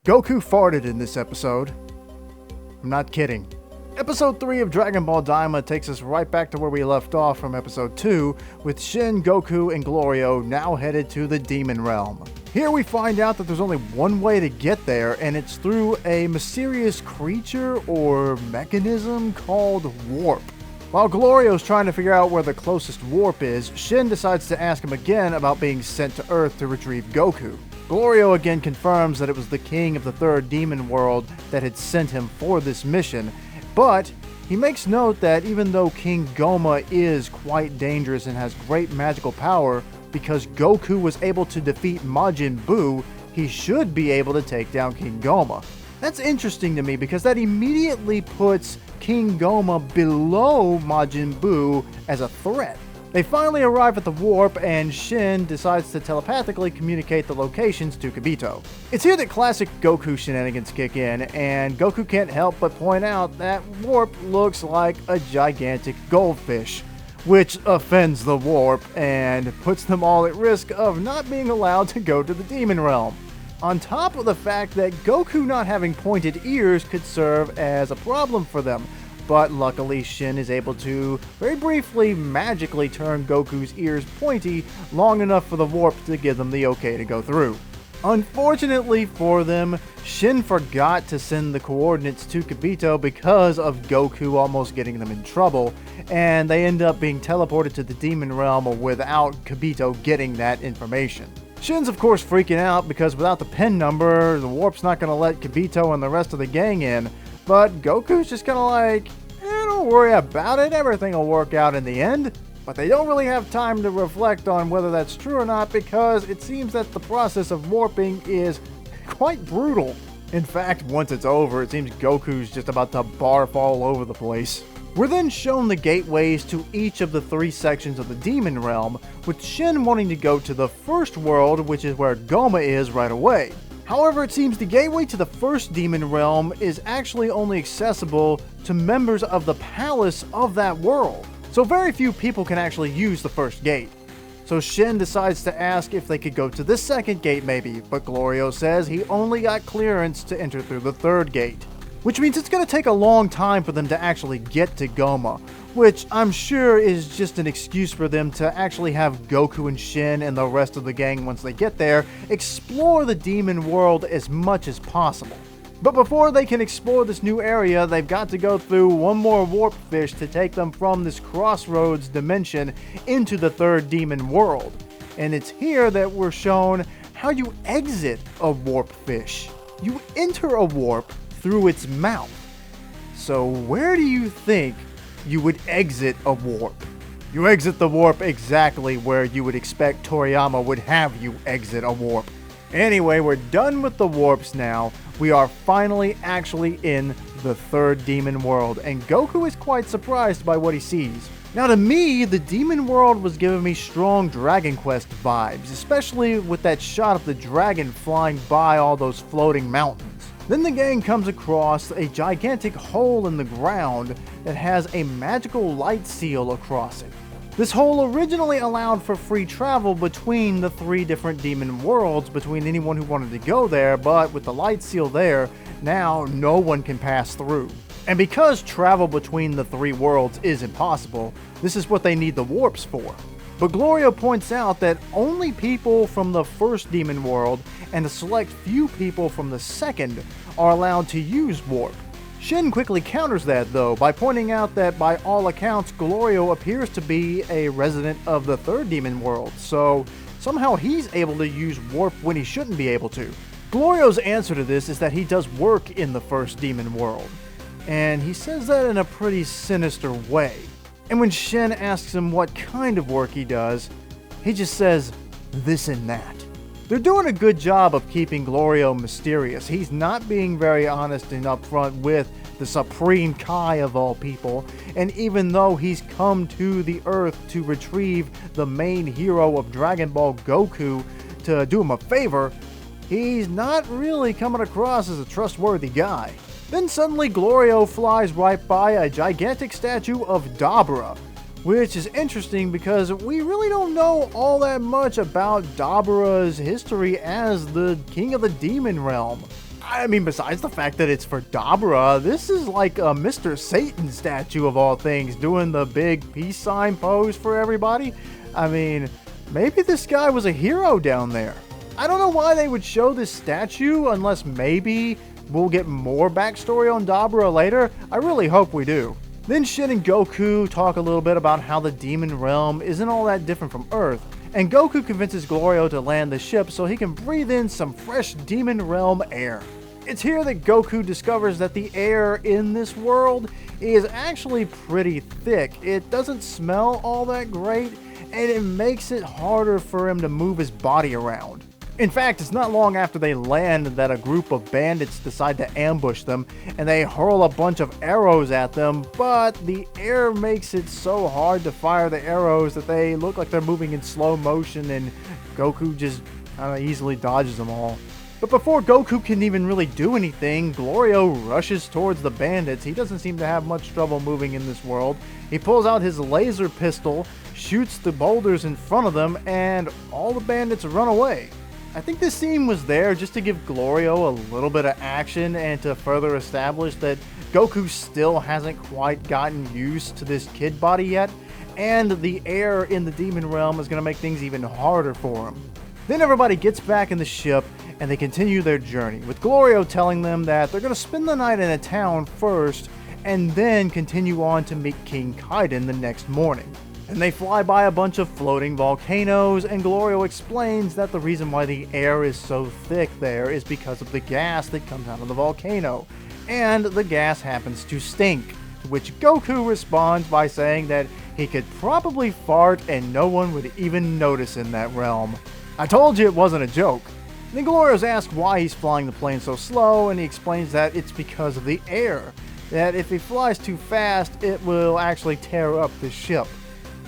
Goku farted in this episode. I'm not kidding. Episode 3 of Dragon Ball Daima takes us right back to where we left off from episode 2, with Shin, Goku, and Glorio now headed to the Demon Realm. Here we find out that there's only one way to get there, and it's through a mysterious creature or mechanism called warp. While Glorio's trying to figure out where the closest warp is, Shin decides to ask him again about being sent to Earth to retrieve Goku. Glorio again confirms that it was the king of the third demon world that had sent him for this mission, but he makes note that even though King Goma is quite dangerous and has great magical power, because Goku was able to defeat Majin Buu, he should be able to take down King Goma. That's interesting to me because that immediately puts King Goma below Majin Buu as a threat. They finally arrive at the warp, and Shin decides to telepathically communicate the locations to Kibito. It's here that classic Goku shenanigans kick in, and Goku can't help but point out that warp looks like a gigantic goldfish, which offends the warp and puts them all at risk of not being allowed to go to the Demon Realm. On top of the fact that Goku not having pointed ears could serve as a problem for them, but luckily Shin is able to very briefly magically turn Goku's ears pointy long enough for the warp to give them the okay to go through. Unfortunately for them, Shin forgot to send the coordinates to Kibito because of Goku almost getting them in trouble, and they end up being teleported to the Demon Realm without Kibito getting that information. Shin's of course freaking out because without the pin number, the warp's not going to let Kibito and the rest of the gang in, but Goku's just kind of like, don't worry about it, everything will work out in the end. But they don't really have time to reflect on whether that's true or not because it seems that the process of warping is quite brutal. In fact, once it's over, it seems Goku's just about to barf all over the place. We're then shown the gateways to each of the 3 sections of the Demon Realm, with Shin wanting to go to the first world, which is where Goma is right away. However, it seems the gateway to the first Demon Realm is actually only accessible to members of the palace of that world. So very few people can actually use the first gate. So Shin decides to ask if they could go to the second gate maybe, but Glorio says he only got clearance to enter through the third gate. Which means it's going to take a long time for them to actually get to Goma, which I'm sure is just an excuse for them to actually have Goku and Shin and the rest of the gang, once they get there, explore the demon world as much as possible. But before they can explore this new area, they've got to go through one more warp fish to take them from this crossroads dimension into the third demon world. And it's here that we're shown how you exit a warp fish. You enter a warp through its mouth. So where do you think you would exit a warp? You exit the warp exactly where you would expect Toriyama would have you exit a warp. Anyway, we're done with the warps now. We are finally actually in the third demon world, and Goku is quite surprised by what he sees. Now to me, the demon world was giving me strong Dragon Quest vibes, especially with that shot of the dragon flying by all those floating mountains. Then the gang comes across a gigantic hole in the ground that has a magical light seal across it. This hole originally allowed for free travel between the 3 different demon worlds between anyone who wanted to go there, but with the light seal there, now no one can pass through. And because travel between the 3 worlds is impossible, this is what they need the warps for. But Glorio points out that only people from the first demon world and a select few people from the second are allowed to use warp. Shin quickly counters that though by pointing out that by all accounts Glorio appears to be a resident of the third demon world, so somehow he's able to use warp when he shouldn't be able to. Glorio's answer to this is that he does work in the first demon world, and he says that in a pretty sinister way. And when Shin asks him what kind of work he does, he just says this and that. They're doing a good job of keeping Glorio mysterious. He's not being very honest and upfront with the Supreme Kai of all people, and even though he's come to the Earth to retrieve the main hero of Dragon Ball, Goku, to do him a favor, he's not really coming across as a trustworthy guy. Then suddenly Glorio flies right by a gigantic statue of Dabra, which is interesting because we really don't know all that much about Dabra's history as the king of the demon realm. I mean, besides the fact that it's for Dabra, this is like a Mr. Satan statue of all things, doing the big peace sign pose for everybody. I mean, maybe this guy was a hero down there. I don't know why they would show this statue unless maybe we'll get more backstory on Dabra later. I really hope we do. Then Shin and Goku talk a little bit about how the demon realm isn't all that different from Earth, and Goku convinces Glorio to land the ship so he can breathe in some fresh demon realm air. It's here that Goku discovers that the air in this world is actually pretty thick. It doesn't smell all that great, and it makes it harder for him to move his body around. In fact, it's not long after they land that a group of bandits decide to ambush them, and they hurl a bunch of arrows at them, but the air makes it so hard to fire the arrows that they look like they're moving in slow motion, and Goku just kind of easily dodges them all. But before Goku can even really do anything, Glorio rushes towards the bandits. He doesn't seem to have much trouble moving in this world. He pulls out his laser pistol, shoots the boulders in front of them, and all the bandits run away. I think this scene was there just to give Glorio a little bit of action and to further establish that Goku still hasn't quite gotten used to this kid body yet, and the air in the demon realm is going to make things even harder for him. Then everybody gets back in the ship and they continue their journey, with Glorio telling them that they're going to spend the night in a town first and then continue on to meet King Kaiden the next morning. And they fly by a bunch of floating volcanoes, and Glorio explains that the reason why the air is so thick there is because of the gas that comes out of the volcano, and the gas happens to stink, to which Goku responds by saying that he could probably fart and no one would even notice in that realm. I told you it wasn't a joke. Then Glorio's asked why he's flying the plane so slow, and he explains that it's because of the air, that if he flies too fast, it will actually tear up the ship.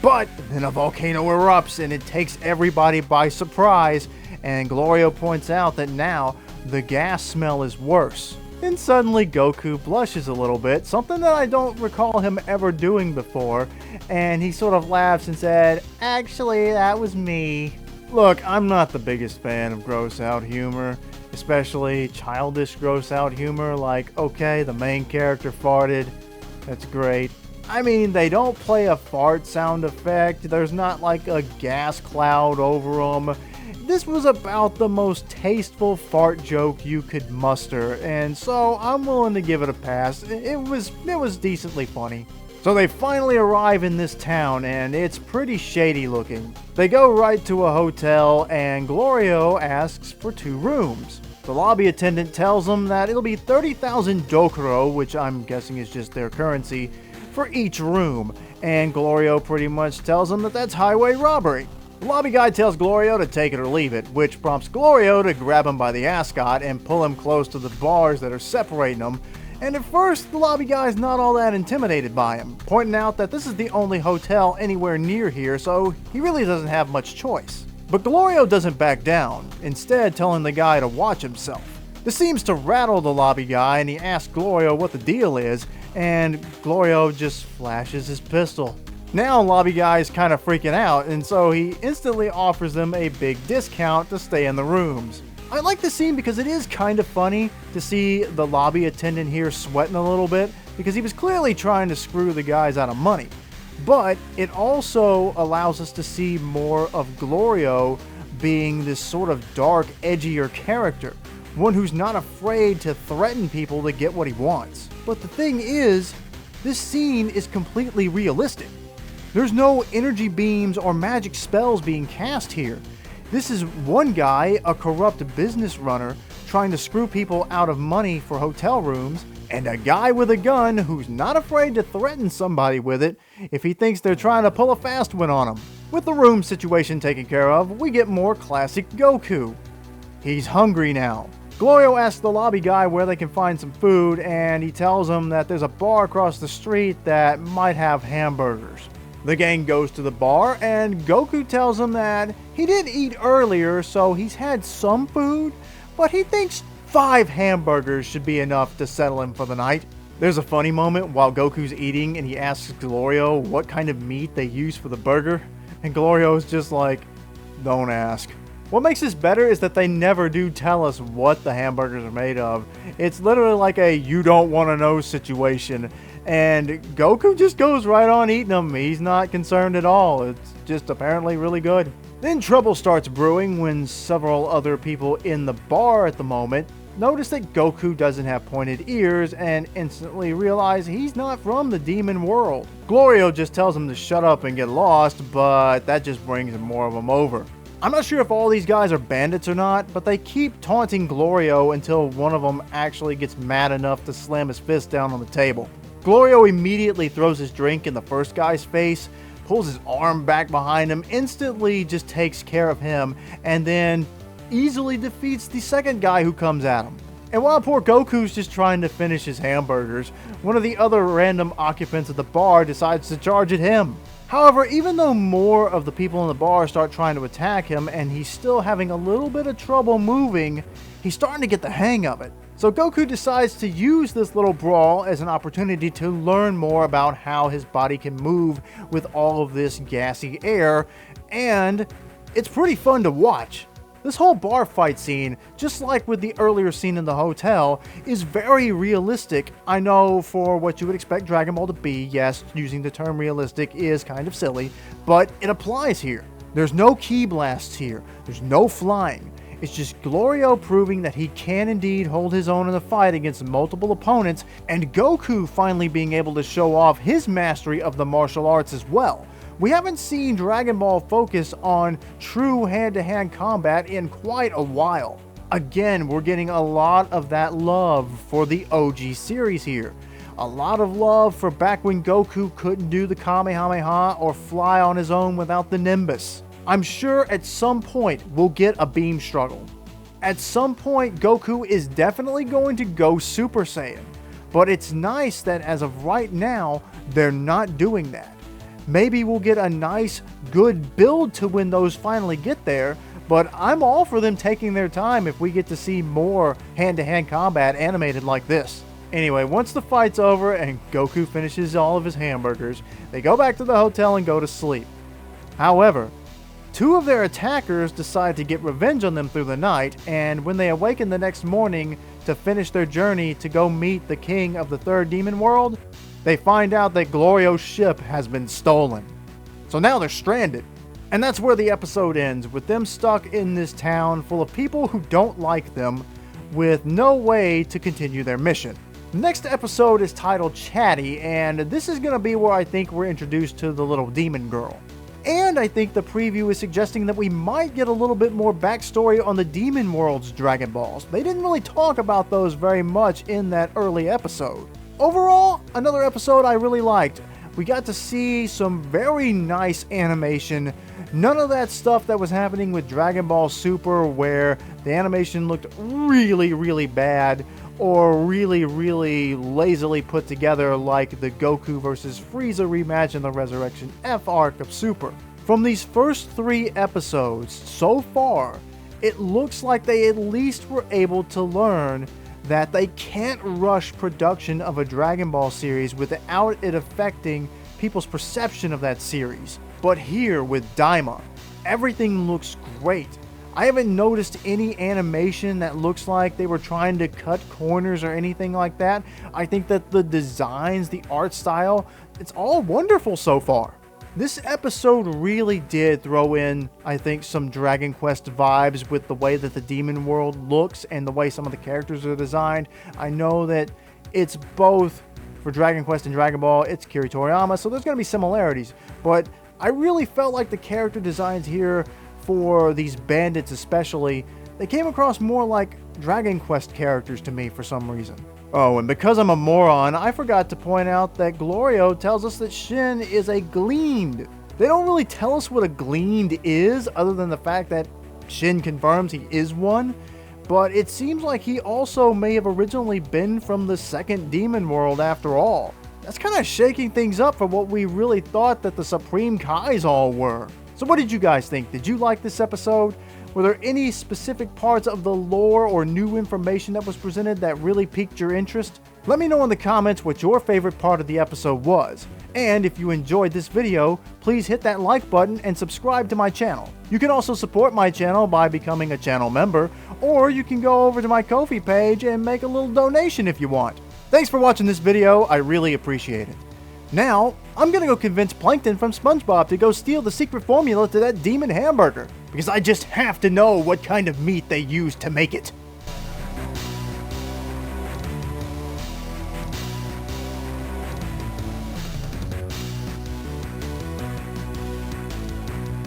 But then a volcano erupts and it takes everybody by surprise, and Glorio points out that now the gas smell is worse. Then suddenly Goku blushes a little bit, something that I don't recall him ever doing before, and he sort of laughs and said, "Actually, that was me." Look, I'm not the biggest fan of gross out humor, especially childish gross out humor like, okay, the main character farted, that's great. I mean, they don't play a fart sound effect, there's not like a gas cloud over them. This was about the most tasteful fart joke you could muster, and so I'm willing to give it a pass. It was decently funny. So they finally arrive in this town, and it's pretty shady looking. They go right to a hotel, and Glorio asks for 2 rooms. The lobby attendant tells them that it'll be 30,000 dokuro, which I'm guessing is just their currency, for each room, and Glorio pretty much tells him that that's highway robbery. The lobby guy tells Glorio to take it or leave it, which prompts Glorio to grab him by the ascot and pull him close to the bars that are separating them, and at first the lobby guy's not all that intimidated by him, pointing out that this is the only hotel anywhere near here, so he really doesn't have much choice. But Glorio doesn't back down, instead telling the guy to watch himself. This seems to rattle the lobby guy, and he asks Glorio what the deal is, and Glorio just flashes his pistol. Now lobby guy is kind of freaking out, and so he instantly offers them a big discount to stay in the rooms. I like this scene because it is kind of funny to see the lobby attendant here sweating a little bit, because he was clearly trying to screw the guys out of money. But it also allows us to see more of Glorio being this sort of dark, edgier character, one who's not afraid to threaten people to get what he wants. But the thing is, this scene is completely realistic. There's no energy beams or magic spells being cast here. This is one guy, a corrupt business runner, trying to screw people out of money for hotel rooms, and a guy with a gun who's not afraid to threaten somebody with it if he thinks they're trying to pull a fast one on him. With the room situation taken care of, we get more classic Goku. He's hungry now. Glorio asks the lobby guy where they can find some food, and he tells him that there's a bar across the street that might have hamburgers. The gang goes to the bar, and Goku tells him that he did eat earlier, so he's had some food, but he thinks 5 hamburgers should be enough to settle him for the night. There's a funny moment while Goku's eating, and he asks Glorio what kind of meat they use for the burger, and Glorio's just like, "Don't ask." What makes this better is that they never do tell us what the hamburgers are made of. It's literally like a you don't want to know situation. And Goku just goes right on eating them. He's not concerned at all. It's just apparently really good. Then trouble starts brewing when several other people in the bar at the moment notice that Goku doesn't have pointed ears and instantly realize he's not from the demon world. Glorio just tells him to shut up and get lost, but that just brings more of them over. I'm not sure if all these guys are bandits or not, but they keep taunting Glorio until one of them actually gets mad enough to slam his fist down on the table. Glorio immediately throws his drink in the first guy's face, pulls his arm back behind him, instantly just takes care of him, and then easily defeats the second guy who comes at him. And while poor Goku's just trying to finish his hamburgers, one of the other random occupants of the bar decides to charge at him. However, even though more of the people in the bar start trying to attack him and he's still having a little bit of trouble moving, he's starting to get the hang of it. So Goku decides to use this little brawl as an opportunity to learn more about how his body can move with all of this gassy air, and it's pretty fun to watch. This whole bar fight scene, just like with the earlier scene in the hotel, is very realistic. I know for what you would expect Dragon Ball to be, yes, using the term realistic is kind of silly, but it applies here. There's no ki blasts here, there's no flying. It's just Glorio proving that he can indeed hold his own in a fight against multiple opponents, and Goku finally being able to show off his mastery of the martial arts as well. We haven't seen Dragon Ball focus on true hand-to-hand combat in quite a while. Again, we're getting a lot of that love for the OG series here. A lot of love for back when Goku couldn't do the Kamehameha or fly on his own without the Nimbus. I'm sure at some point we'll get a beam struggle. At some point Goku is definitely going to go Super Saiyan. But it's nice that as of right now, they're not doing that. Maybe we'll get a nice, good build to when those finally get there, but I'm all for them taking their time if we get to see more hand-to-hand combat animated like this. Anyway, once the fight's over and Goku finishes all of his hamburgers, they go back to the hotel and go to sleep. However, two of their attackers decide to get revenge on them through the night, and when they awaken the next morning to finish their journey to go meet the king of the third demon world, they find out that Glorio's ship has been stolen. So now they're stranded. And that's where the episode ends, with them stuck in this town full of people who don't like them, with no way to continue their mission. The next episode is titled Chatty, and this is going to be where I think we're introduced to the little demon girl. And I think the preview is suggesting that we might get a little bit more backstory on the Demon World's Dragon Balls. They didn't really talk about those very much in that early episode. Overall, another episode I really liked. We got to see some very nice animation. None of that stuff that was happening with Dragon Ball Super where the animation looked really, really bad or really, really lazily put together like the Goku vs. Frieza rematch in the Resurrection F arc of Super. From these first 3 episodes so far, it looks like they at least were able to learn that they can't rush production of a Dragon Ball series without it affecting people's perception of that series. But here with Daima, everything looks great. I haven't noticed any animation that looks like they were trying to cut corners or anything like that. I think that the designs, the art style, it's all wonderful so far. This episode really did throw in, I think, some Dragon Quest vibes with the way that the Demon World looks and the way some of the characters are designed. I know that it's both for Dragon Quest and Dragon Ball, it's Akira Toriyama, so there's going to be similarities. But I really felt like the character designs here for these bandits especially, they came across more like Dragon Quest characters to me for some reason. Oh, and because I'm a moron, I forgot to point out that Glorio tells us that Shin is a gleaned. They don't really tell us what a gleaned is, other than the fact that Shin confirms he is one, but it seems like he also may have originally been from the second demon world after all. That's kind of shaking things up for what we really thought that the Supreme Kais all were. So what did you guys think? Did you like this episode? Were there any specific parts of the lore or new information that was presented that really piqued your interest? Let me know in the comments what your favorite part of the episode was. And if you enjoyed this video, please hit that like button and subscribe to my channel. You can also support my channel by becoming a channel member, or you can go over to my Ko-fi page and make a little donation if you want. Thanks for watching this video, I really appreciate it. Now, I'm gonna go convince Plankton from SpongeBob to go steal the secret formula to that demon hamburger, because I just have to know what kind of meat they used to make it.